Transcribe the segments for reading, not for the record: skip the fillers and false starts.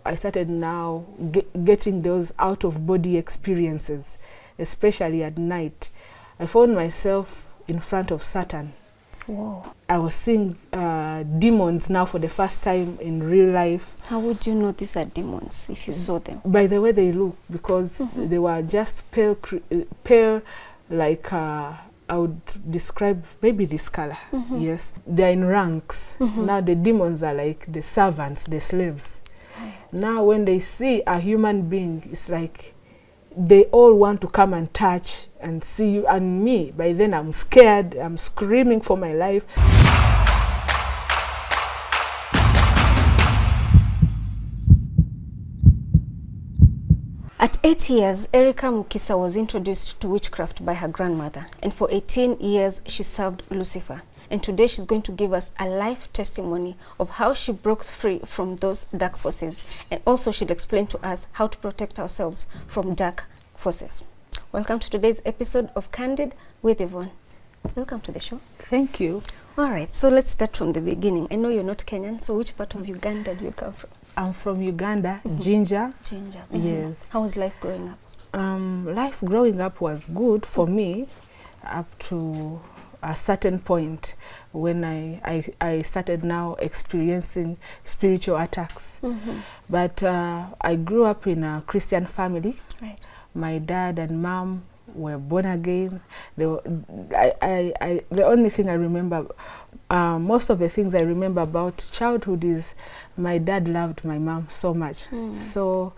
I started now getting those out-of-body experiences, especially at night. I found myself in front of Satan. Whoa. I was seeing demons now for the first time in real life. How would you know these are demons if you saw them? By the way they look, because they were just pale, like I would describe maybe this color. Yes, they're in ranks. Now the demons are like the servants, the slaves. Now when they see a human being, it's like they all want to come and touch and see you and me. By then I'm scared, I'm screaming for my life. At 8 years, Erica Mukisa was introduced to witchcraft by her grandmother, and for 18 years she served Lucifer. And today she's going to give us a life testimony of how she broke free from those dark forces, and also she'll explain to us how to protect ourselves from dark forces. Welcome to today's episode of Candid with Yvonne. Welcome to the show. Thank you. All right, so let's start from the beginning. I know you're not Kenyan, so which part of Uganda do you come from? I'm from Uganda, Jinja. Jinja. Yes. How was life growing up? Life growing up was good for me up to a certain point when I started now experiencing spiritual attacks. But I grew up in a Christian family. Right. My dad and mom were born again. The only thing I remember, most of the things I remember about childhood is my dad loved my mom so much. So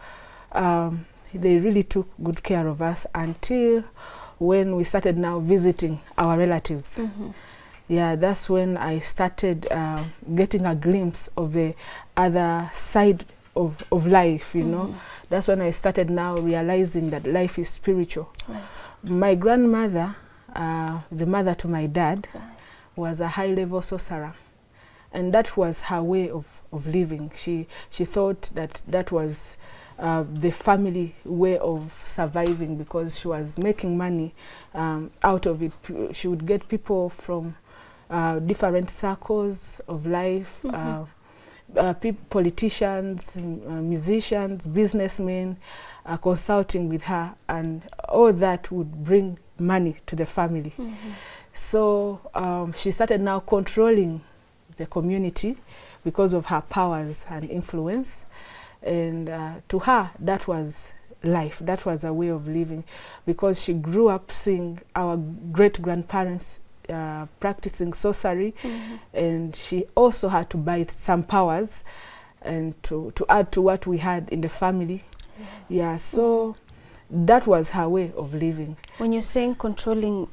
they really took good care of us until when we started now visiting our relatives. Yeah, that's when I started getting a glimpse of the other side of life, you know. That's when I started now realizing that life is spiritual. Right. My grandmother, the mother to my dad, was a high-level sorcerer. And that was her way of living. She thought that that was the family way of surviving, because she was making money out of it. She would get people from different circles of life, politicians, musicians, businessmen, consulting with her, and all that would bring money to the family. So she started now controlling the community because of her powers and influence. And to her, that was life. That was a way of living, because she grew up seeing our great-grandparents practicing sorcery, and she also had to buy some powers and to add to what we had in the family. Yeah, so that was her way of living. When you're saying controlling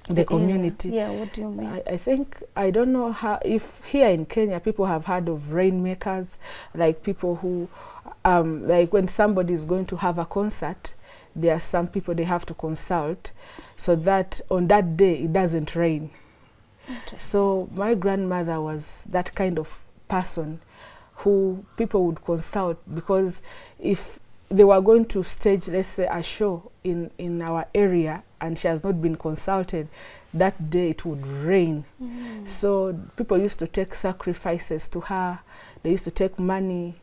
the community, area, what do you mean? I think, I don't know how, if here in Kenya people have heard of rainmakers, like people who, like when somebody is going to have a concert, there are some people they have to consult so that on that day it doesn't rain. So my grandmother was that kind of person who people would consult, because if they were going to stage, let's say, a show in our area and she has not been consulted, that day it would rain. So people used to take sacrifices to her. They used to take money,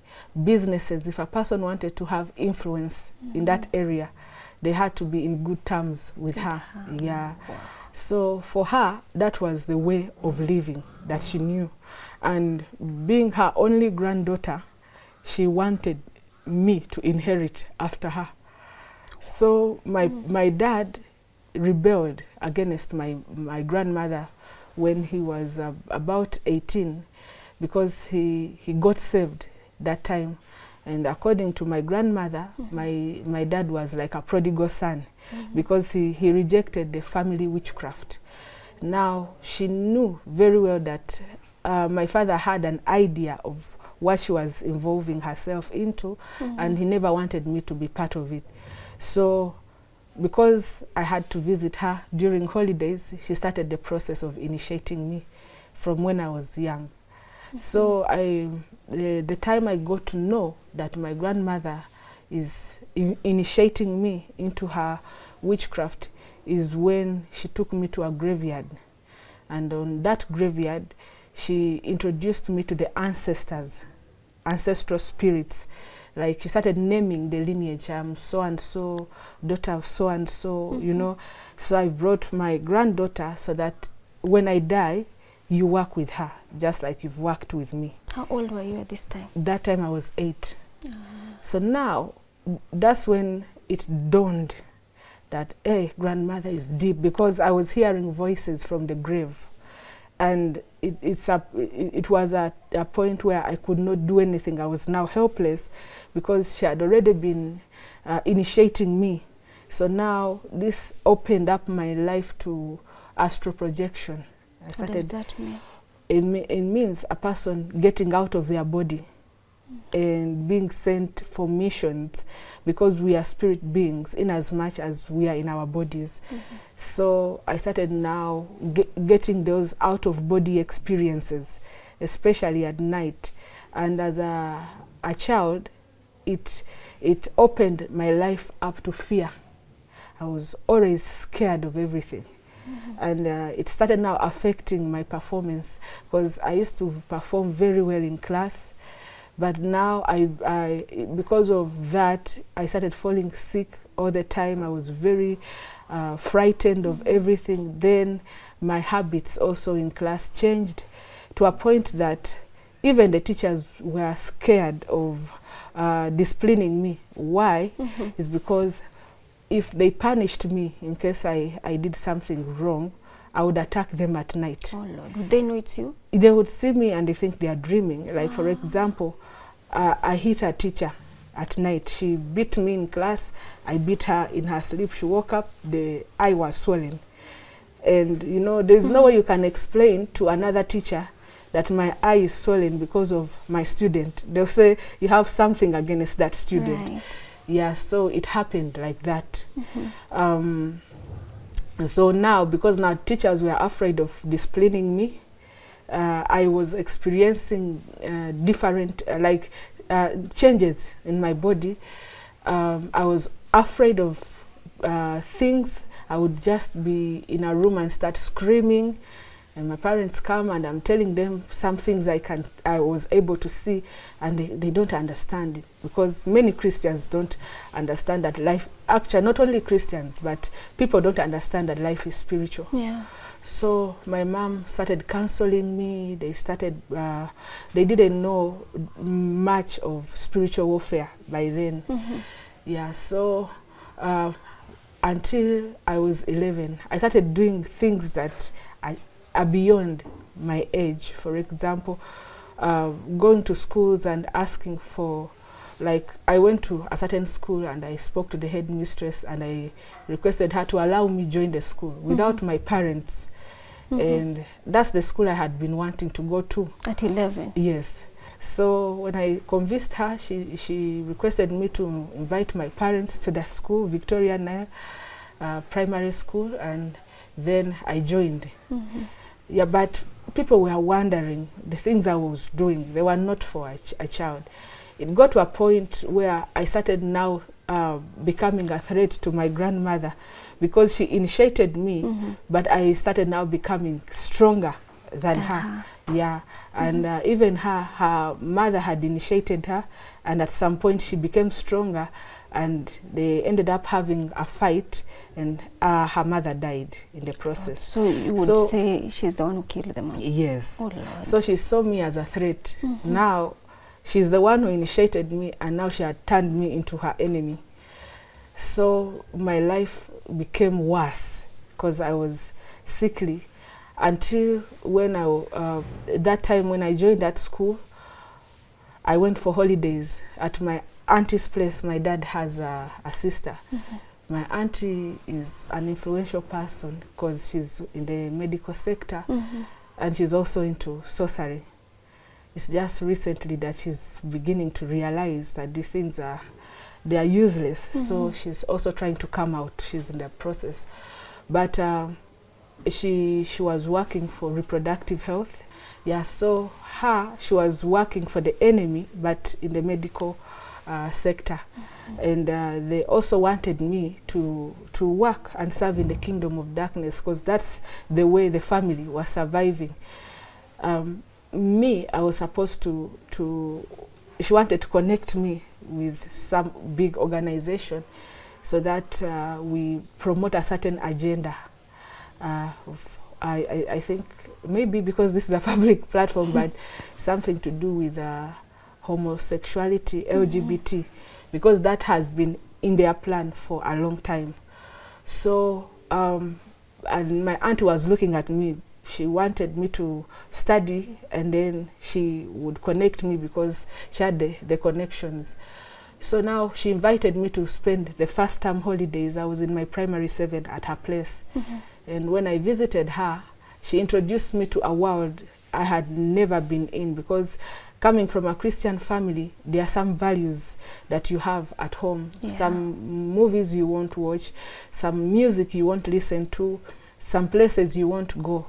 businesses. If a person wanted to have influence in that area, they had to be in good terms with her. Yeah. Wow. So for her, that was the way of living that she knew. And being her only granddaughter, she wanted me to inherit after her. So my dad rebelled against my grandmother when he was about 18, because he got saved that time. And according to my grandmother, my dad was like a prodigal son, because he rejected the family witchcraft. Now, she knew very well that my father had an idea of what she was involving herself into, and he never wanted me to be part of it. So, because I had to visit her during holidays, she started the process of initiating me from when I was young. So the time I got to know that my grandmother is initiating me into her witchcraft is when she took me to a graveyard. And on that graveyard, she introduced me to the ancestors, ancestral spirits, like she started naming the lineage. I'm so and so, daughter of so and so, you know. So I brought my granddaughter so that when I die, you work with her, just like you've worked with me. How old were you at this time? That time I was 8. So now, that's when it dawned that, hey, grandmother is deep, because I was hearing voices from the grave. And it was at a point where I could not do anything. I was now helpless because she had already been initiating me. So now this opened up my life to astral projection. What does that mean? It means a person getting out of their body and being sent for missions, because we are spirit beings in as much as we are in our bodies. So I started now getting those out of body experiences, especially at night. And as a child, it opened my life up to fear. I was always scared of everything. And it started now affecting my performance, because I used to perform very well in class. But now, because of that, I started falling sick all the time. I was very frightened of everything. Then my habits also in class changed to a point that even the teachers were scared of disciplining me. Why? Is because if they punished me in case I did something wrong, I would attack them at night. Oh Lord, would they know it's you? They would see me and they think they are dreaming. Like for example, I hit a teacher at night. She beat me in class. I beat her in her sleep. She woke up, the eye was swollen. And you know, there's no way you can explain to another teacher that my eye is swollen because of my student. They'll say, you have something against that student. Right. Yeah, so it happened like that. So now, because now teachers were afraid of disciplining me, I was experiencing different changes in my body. I was afraid of things. I would just be in a room and start screaming, and my parents come and I'm telling them some things I was able to see, and they don't understand it, because many Christians don't understand that life, actually not only Christians, but people don't understand that life is spiritual. Yeah. So my mom started counseling me. They started, they didn't know much of spiritual warfare by then. Yeah, so until I was 11, I started doing things that are beyond my age. For example, going to schools and asking for, like, I went to a certain school and I spoke to the headmistress and I requested her to allow me join the school without my parents. And that's the school I had been wanting to go to. At 11? Yes. So when I convinced her, she requested me to invite my parents to the school, Victoria Nile Primary School, and then I joined. Yeah, but people were wondering the things I was doing. They were not for a child. It got to a point where I started now becoming a threat to my grandmother, because she initiated me, but I started now becoming stronger than her. Yeah, and even her mother had initiated her, and at some point she became stronger, and they ended up having a fight, and her mother died in the process. So you would say she's the one who killed the mom? Yes. Oh Lord. So she saw me as a threat. Now she's the one who initiated me, and now she had turned me into her enemy. So my life became worse because I was sickly, until when that time when I joined that school, I went for holidays at my auntie's place. My dad has a sister. My auntie is an influential person because she's in the medical sector, and she's also into sorcery. It's just recently that she's beginning to realize that these things they are useless. So she's also trying to come out. She's in the process. But she was working for reproductive health. Yeah, so she was working for the enemy, but in the medical sector. And they also wanted me to work and serve in the kingdom of darkness, because that's the way the family was surviving. I was supposed to she wanted to connect me with some big organization so that we promote a certain agenda. I think maybe because this is a public platform, but something to do with homosexuality, LGBT, because that has been in their plan for a long time. So, and my aunt was looking at me. She wanted me to study, and then she would connect me because she had the connections. So now she invited me to spend the first term holidays. I was in my primary 7 at her place. And when I visited her, she introduced me to a world I had never been in, because coming from a Christian family, there are some values that you have at home. Some movies you won't watch, some music you won't listen to, some places you won't go.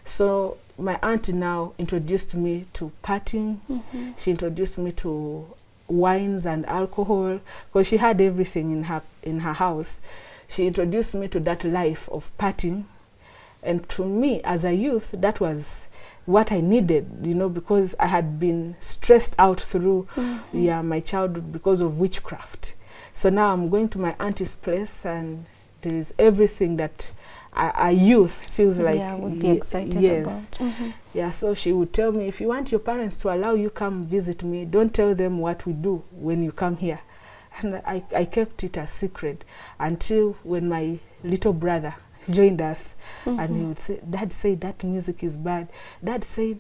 So my auntie now introduced me to partying. She introduced me to wines and alcohol, because she had everything in her house. She introduced me to that life of partying, and to me as a youth, that was what I needed, you know, because I had been stressed out through my childhood because of witchcraft. So now I'm going to my auntie's place, and there is everything that a youth feels like would be excited about. So she would tell me, if you want your parents to allow you come visit me, don't tell them what we do when you come here. And I kept it a secret until when my little brother joined us, and he would say, Dad said that music is bad. Dad said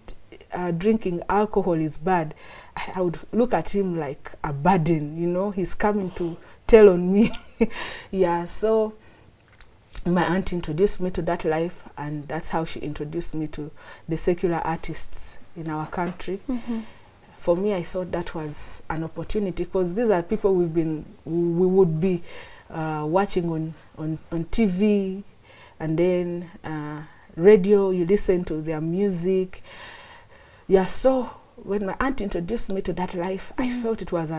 drinking alcohol is bad. I would look at him like a burden, you know, he's coming to tell on me. So my aunt introduced me to that life, and that's how she introduced me to the secular artists in our country. For me, I thought that was an opportunity, because these are people we would be watching on TV, and then radio, you listen to their music. So when my aunt introduced me to that life, I felt it was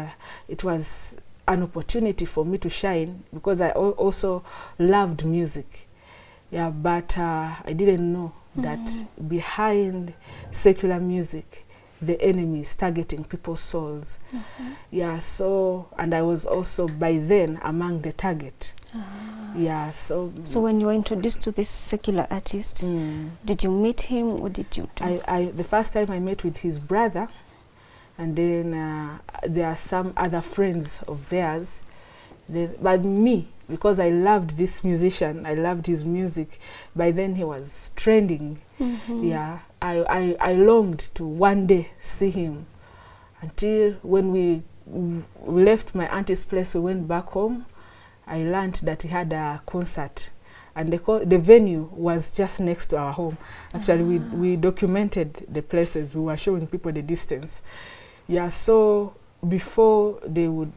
an opportunity for me to shine, because I also loved music. But I didn't know that behind secular music, the enemy is targeting people's souls. And I was also by then among the target. So when you were introduced to this secular artist, did you meet him, or did you the first time I met with his brother, and then there are some other friends of theirs. But me, because I loved this musician, I loved his music, by then he was trending. I longed to one day see him, until when we left my auntie's place, we went back home. I learned that he had a concert, and the venue was just next to our home. Actually, we documented the places. We were showing people the distance. So before they would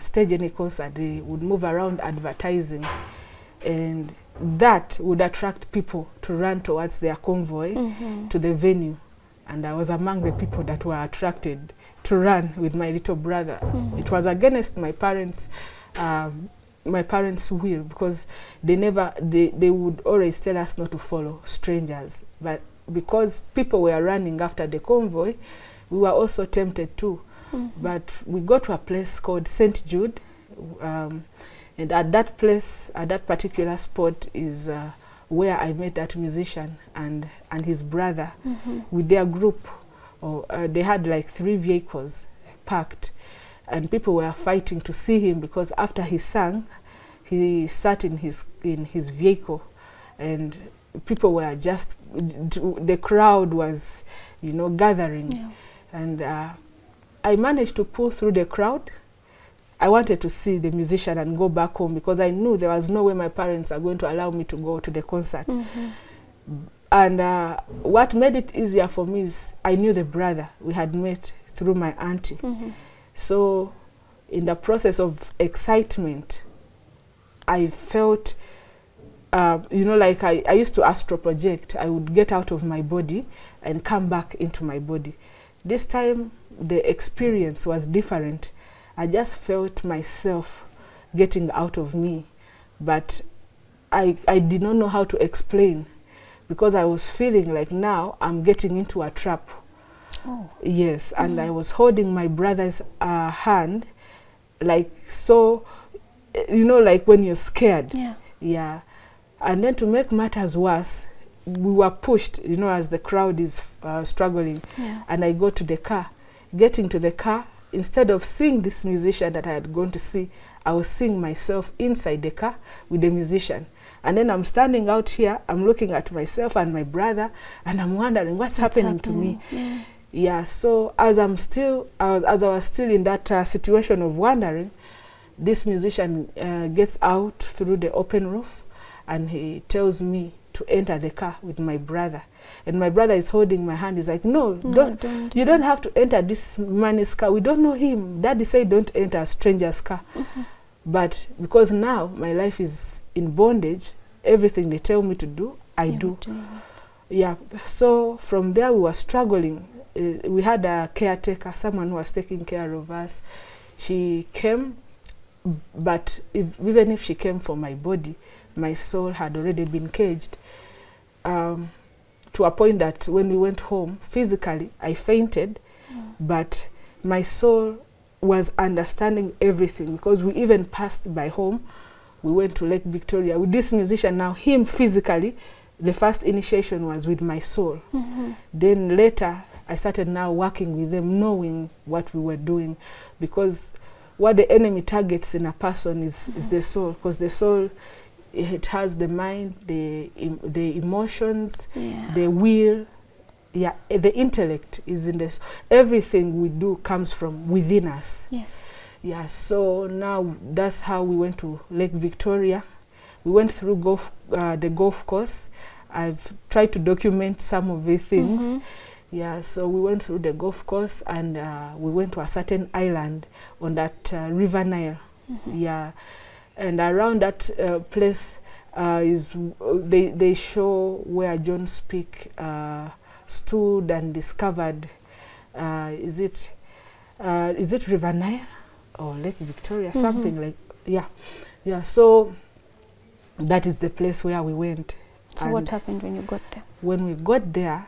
stage any concert, they would move around advertising, and that would attract people to run towards their convoy to the venue. And I was among the people that were attracted to run with my little brother. It was against my parents' will, because they would always tell us not to follow strangers. But because people were running after the convoy, we were also tempted too. But we got to a place called St. Jude, and at that place, at that particular spot, is where I met that musician and his brother with their group. They had like 3 vehicles parked, and people were fighting to see him, because after he sang, he sat in his vehicle, and people were just, the crowd was, you know, gathering. And I managed to pull through the crowd. I wanted to see the musician and go back home, because I knew there was no way my parents are going to allow me to go to the concert. And what made it easier for me is I knew the brother. We had met through my auntie. So in the process of excitement, I felt, you know, like I used to astral project. I would get out of my body and come back into my body. This time, the experience was different. I just felt myself getting out of me, but I did not know how to explain, because I was feeling like now I'm getting into a trap. Oh. Yes, and I was holding my brother's hand, like, so, you know, like when you're scared. Yeah. Yeah. And then to make matters worse, we were pushed, you know, as the crowd is struggling. Yeah. And I go to the car. Getting to the car, instead of seeing this musician that I had gone to see, I was seeing myself inside the car with the musician. And then I'm standing out here, I'm looking at myself and my brother, and I'm wondering what's happening to me. Yeah. Yeah, so as I was still in that situation of wondering, this musician gets out through the open roof, and he tells me to enter the car with my brother. And my brother is holding my hand. He's like, no, don't. You don't have to enter this man's car. We don't know him. Daddy said don't enter a stranger's car. But because now my life is in bondage, everything they tell me to do, I do. Yeah, so from there we were struggling. We had a caretaker, someone who was taking care of us. She came, but even if she came for my body, my soul had already been caged. To a point that when we went home, physically, I fainted, but my soul was understanding everything, because we even passed by home. We went to Lake Victoria with this musician. Now, him physically, the first initiation was with my soul. Then later, I started now working with them, knowing what we were doing, because what the enemy targets in a person is the soul, because the soul, it has the mind, the emotions, the will, the intellect is in this. Everything we do comes from within us. Yes. Yeah, so now that's how we went to Lake Victoria. We went through the golf course. I've tried to document some of these things. Yeah, so we went through the golf course, and we went to a certain island on that River Nile. Yeah, and around that place is they show where John Speak stood and discovered. Is it River Nile or Lake Victoria? Something like, yeah. So that is the place where we went. So what happened when you got there? When we got there,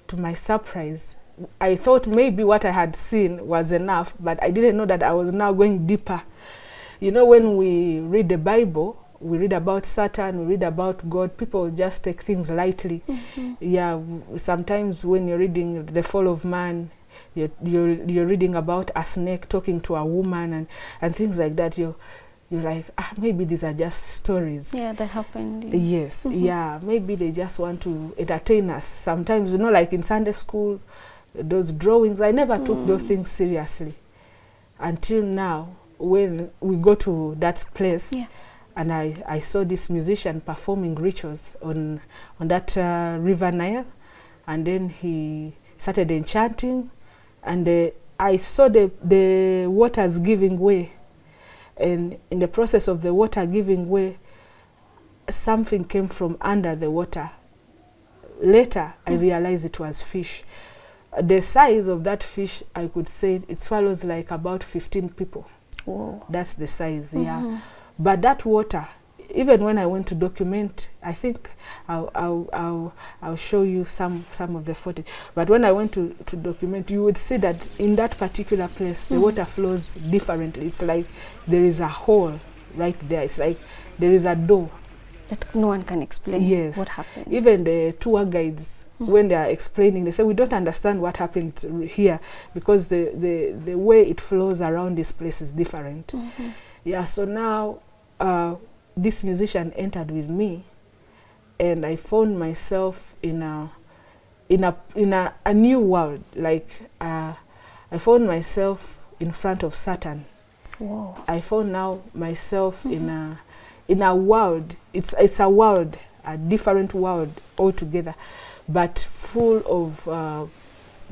to my surprise, I thought maybe what I had seen was enough, but I didn't know that I was now going deeper. You know, when we read the Bible, we read about Satan, we read about God, people just take things lightly. Yeah, sometimes when you're reading the fall of man, you're reading about a snake talking to a woman and things like that. You're like, maybe these are just stories. Yeah, that happened. Yes, yeah, maybe they just want to entertain us. Sometimes, you know, like in Sunday school, those drawings, I never took those things seriously until now, when we go to that place. And I saw this musician performing rituals on that River Nile, and then he started enchanting, and I saw the waters giving way. And in the process of the water giving way, something came from under the water. Later, I realized it was fish. The size of that fish, I could say, it swallows like about 15 people. Whoa. That's the size, yeah. But that water, even when I went to document, I think I'll show you some of the footage. But when I went to document, you would see that in that particular place, the water flows differently. It's like there is a hole right there. It's like there is a door. That no one can explain what happened. Even the tour guides, when they are explaining, they say, we don't understand what happened here, because the way it flows around this place is different. Yeah, so now this musician entered with me, and I found myself in a new world. Like I found myself in front of Satan. Whoa. I found now myself in a world. It's a world, a different world altogether, but full of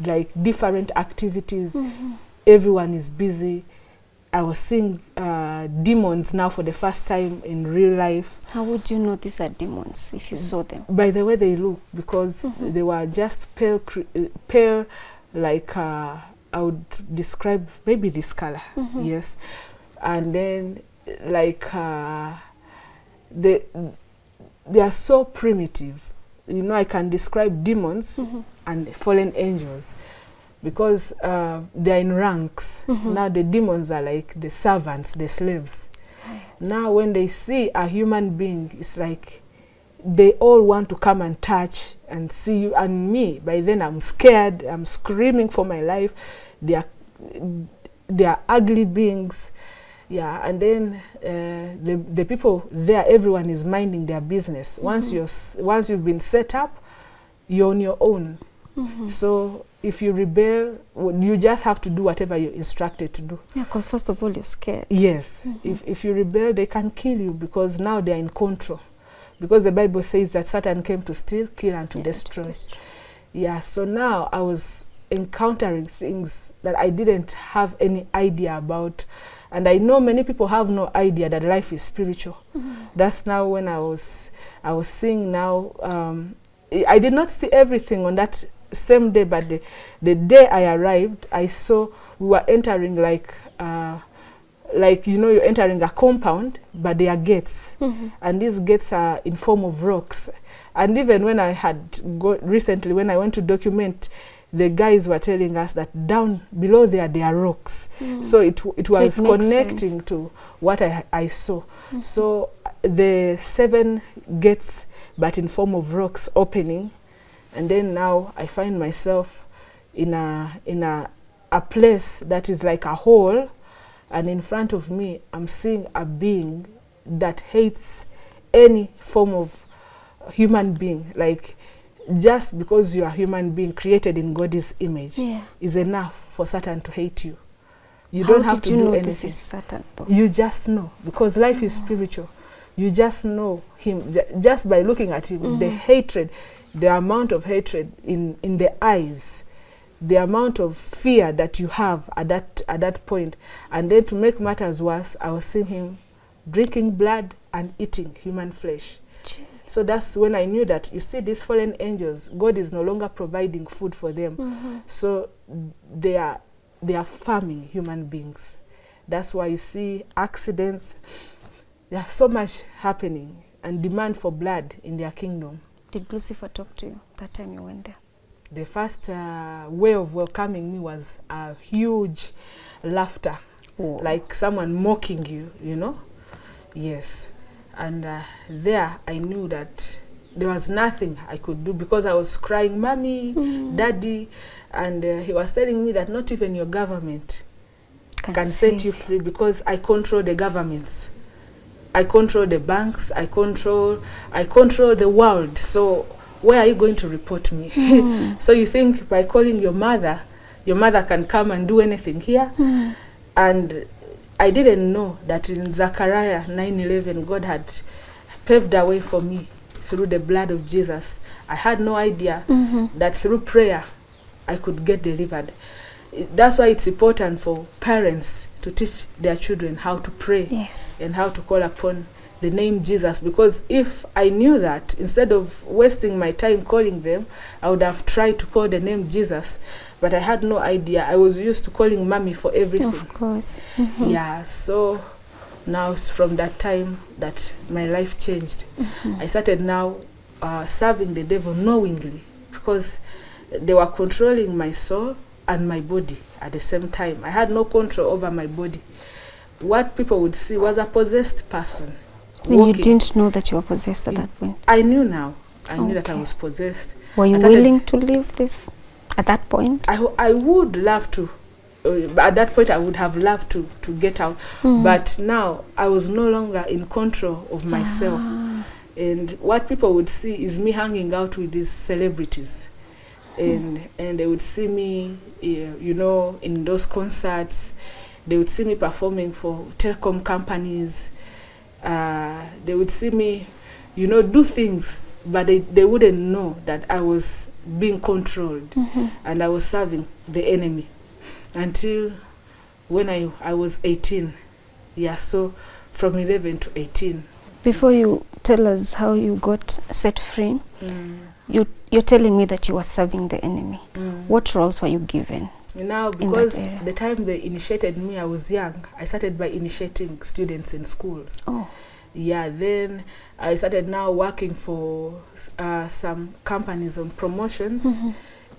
like different activities. Everyone is busy. I was seeing demons now for the first time in real life. How would you know these are demons if you saw them? By the way they look, because they were just pale, like I would describe maybe this color, yes. And then like they are so primitive. You know, I can describe demons and fallen angels. because they're in ranks. Now the demons are like the servants, the slaves. Now when they see a human being, it's like they all want to come and touch and see you and me. By then I'm scared, I'm screaming for my life. They are ugly beings. Yeah, and then the people there, everyone is minding their business. Once you've been set up, you're on your own. So if you rebel, you just have to do whatever you're instructed to do. Yeah, because first of all, you're scared. Yes. If you rebel, they can kill you because now they're in control. Because the Bible says that Satan came to steal, kill, and to destroy. Yeah, so now I was encountering things that I didn't have any idea about. And I know many people have no idea that life is spiritual. That's now when I was seeing now. I did not see everything on that same day, but the day I arrived, I saw we were entering like you're entering a compound, but there are gates, and these gates are in form of rocks. And even when I had recently, when I went to document, the guys were telling us that down below there are rocks. So it was connecting sense to what I saw. So the 7 gates, but in form of rocks, opening, and then now I find myself in a place that is like a hole, and in front of me I'm seeing a being that hates any form of human being. Like, just because you are a human being created in God's image is enough for Satan to hate you. You don't have to do anything. This is Satan, though? You just know, because life is spiritual. You just know him just by looking at him. The hatred, the amount of hatred in the eyes, the amount of fear that you have at that point. And then to make matters worse, I was seeing him drinking blood and eating human flesh. So that's when I knew that, you see, these fallen angels, God is no longer providing food for them. So they are farming human beings. That's why you see accidents. There's so much happening and demand for blood in their kingdom. Did Lucifer talk to you that time you went there? The first way of welcoming me was a huge laughter, like someone mocking you, you know? Yes. And there I knew that there was nothing I could do, because I was crying, Mommy, Daddy, and he was telling me that not even your government can set you free, because I control the governments. I control the banks, I control the world. So where are you going to report me? So you think by calling your mother can come and do anything here? And I didn't know that in Zechariah 9:11, God had paved a way for me through the blood of Jesus. I had no idea that through prayer I could get delivered. That's why it's important for parents to teach their children how to pray and how to call upon the name Jesus. Because if I knew that, instead of wasting my time calling them, I would have tried to call the name Jesus. But I had no idea. I was used to calling Mommy for everything. Of course. Yeah, so now it's from that time that my life changed. I started now serving the devil knowingly, because they were controlling my soul and my body at the same time. I had no control over my body. What people would see was a possessed person. And you didn't know that you were possessed at that point? I knew now. I knew that I was possessed. Were you willing to leave this at that point? I would love to. At that point, I would have loved to get out. But now, I was no longer in control of myself. And what people would see is me hanging out with these celebrities. And they would see me, you know, in those concerts. They would see me performing for telecom companies. They would see me, you know, do things, but they wouldn't know that I was being controlled and I was serving the enemy until when I was 18. Yeah, so from 11 to 18. Before you tell us how you got set free, you're telling me that you were serving the enemy. What roles were you given? Now, because the time they initiated me, I was young. I started by initiating students in schools. Yeah, then I started now working for some companies on promotions.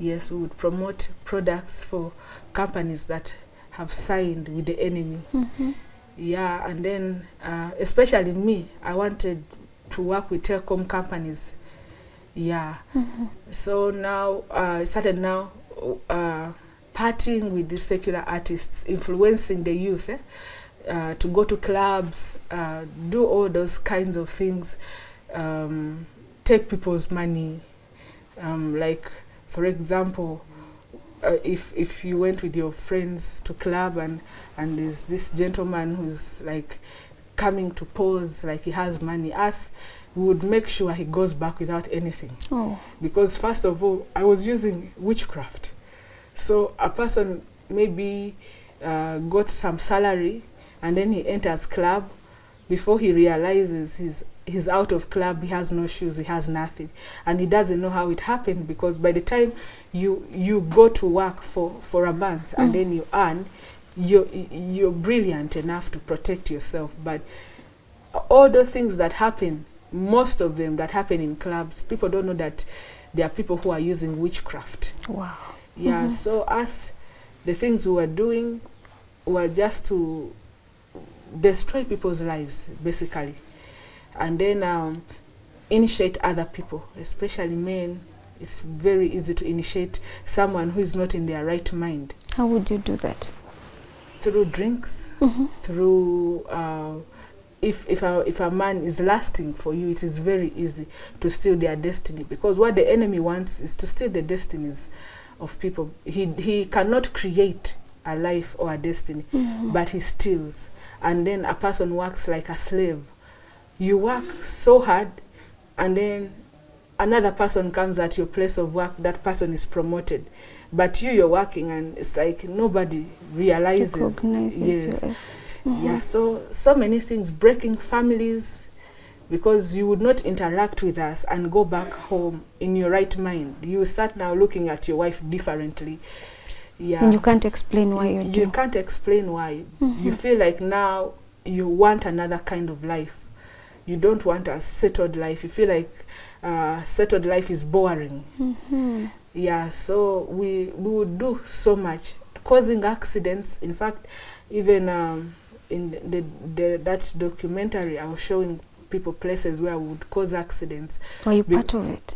Yes, we would promote products for companies that have signed with the enemy. Yeah, and then especially me, I wanted to work with telecom companies. Yeah. So now I started now partying with these secular artists, influencing the youth to go to clubs, do all those kinds of things, take people's money. Like, for example, if you went with your friends to club and there's this gentleman who's like coming to pose like he has money, us we would make sure he goes back without anything. Because first of all, I was using witchcraft. So a person maybe got some salary and then he enters club. Before he realizes he's out of club, he has no shoes, he has nothing, and he doesn't know how it happened, because by the time you go to work for a month and then you earn, you're brilliant enough to protect yourself. But all the things that happen, most of them that happen in clubs, people don't know that there are people who are using witchcraft. Wow. Yeah. So us, the things we were doing were just to destroy people's lives, basically, and then initiate other people, especially men. It's very easy to initiate someone who is not in their right mind. How would you do that? Through drinks, through if a man is lasting for you, it is very easy to steal their destiny, because what the enemy wants is to steal the destinies of people. He cannot create a life or a destiny, but he steals. And then a person works like a slave. You work so hard, and then another person comes at your place of work, that person is promoted. But you're working, and it's like nobody realizes. Recognizes you. Yeah, so many things, breaking families, because you would not interact with us and go back home in your right mind. You start now looking at your wife differently. Yeah. And you can't explain why you do. You can't explain why. You feel like now you want another kind of life. You don't want a settled life. You feel like settled life is boring. Yeah, so we would do so much, causing accidents. In fact, even in that documentary, I was showing people places where we would cause accidents. Were you part of it?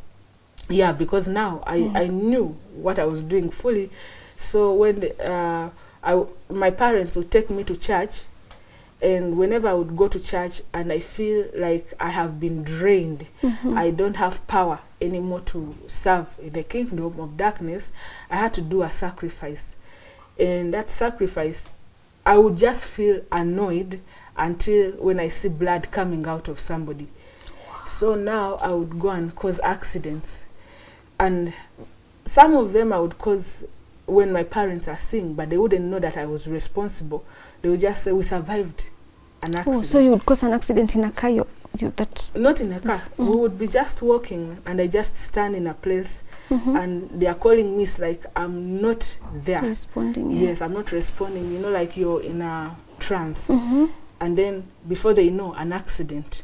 Yeah, because now I knew what I was doing fully. So when my parents would take me to church, and whenever I would go to church and I feel like I have been drained, I don't have power anymore to serve in the kingdom of darkness, I had to do a sacrifice. And that sacrifice, I would just feel annoyed until when I see blood coming out of somebody. So now I would go and cause accidents. And some of them I would cause when my parents are seeing, but they wouldn't know that I was responsible. They would just say, we survived an accident. Oh, so you would cause an accident in a car? Not in a car. We would be just walking, and I just stand in a place, and they are calling me. It's like I'm not there. Responding. Yes, I'm not responding. You know, like you're in a trance. And then before they know, an accident.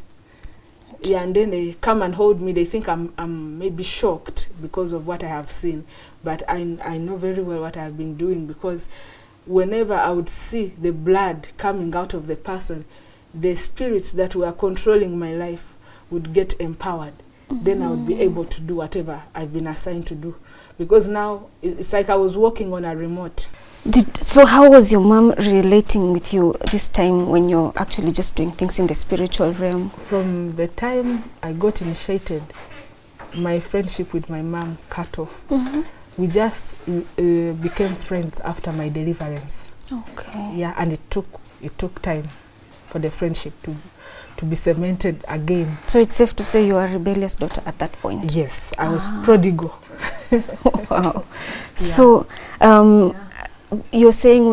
Yeah, and then they come and hold me. They think I'm maybe shocked because of what I have seen. But I know very well what I have been doing, because whenever I would see the blood coming out of the person, the spirits that were controlling my life would get empowered. Then I would be able to do whatever I've been assigned to do. Because now it's like I was walking on a remote. So how was your mom relating with you this time when you're actually just doing things in the spiritual realm? From the time I got initiated, my friendship with my mom cut off. We just became friends after my deliverance. Okay. Yeah, and it took time for the friendship to be cemented again. So it's safe to say you are a rebellious daughter at that point? Yes, I was prodigal. Wow. Yeah. So you're saying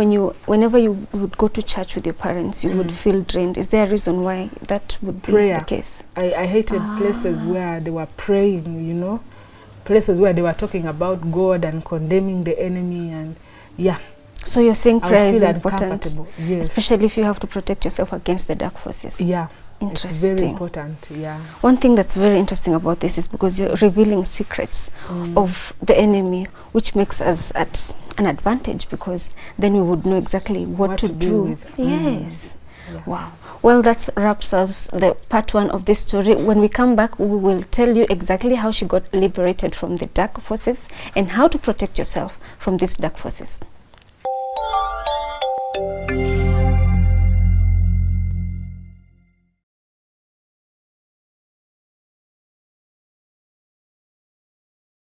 whenever you would go to church with your parents, you would feel drained. Is there a reason why that would be the case? I hated places where they were praying, you know, places where they were talking about God and condemning the enemy, and yeah. So you're saying I would prayer is feel important, uncomfortable. Yes. especially if you have to protect yourself against the dark forces. Yeah. Interesting. It's very important. Yeah. One thing that's very interesting about this is because you're revealing secrets of the enemy, which makes us at an advantage, because then we would know exactly what to do. with. Yes. Yeah. Wow. Well, that wraps up the part 1 of this story. When we come back, we will tell you exactly how she got liberated from the dark forces and how to protect yourself from these dark forces.